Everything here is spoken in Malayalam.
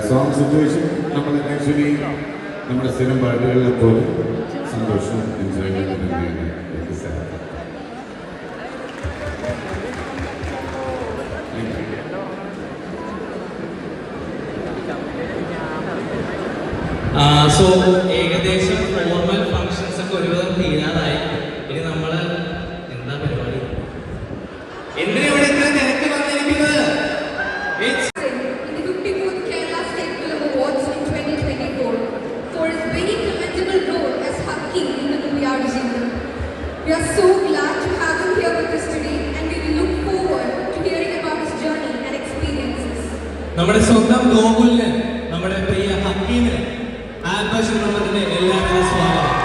സോങ് സിറ്റുവേഷൻ നമ്മൾ ആക്ച്വലി നമ്മുടെ സ്ഥിരം പാട്ടുകളിലെ പോലെ സന്തോഷം എൻജോയ്മെന്റ് നൽകിയാണ് എനിക്ക് സാധിക്കും. സോ ഏകദേശം ഫോർമൽ ഫങ്ഷൻസ് ഒക്കെ ഒരുവിധം തീരാതായി. ഇനി നമ്മള് എന്താ പരിപാടി? എന്തിനാ ഇവിടെ ഇത്ര തിരക്ക് വന്നിരിക്കുന്നത്? We are so glad to have him here with us today and we look forward to hearing about his journey and experiences. നമ്മുടെ സ്വന്തം ഗോകുലിന്, നമ്മുടെ പ്രിയ ഹക്കീമിന് ആൽബർട്ട് എല്ലാവരും സ്വാഗതം.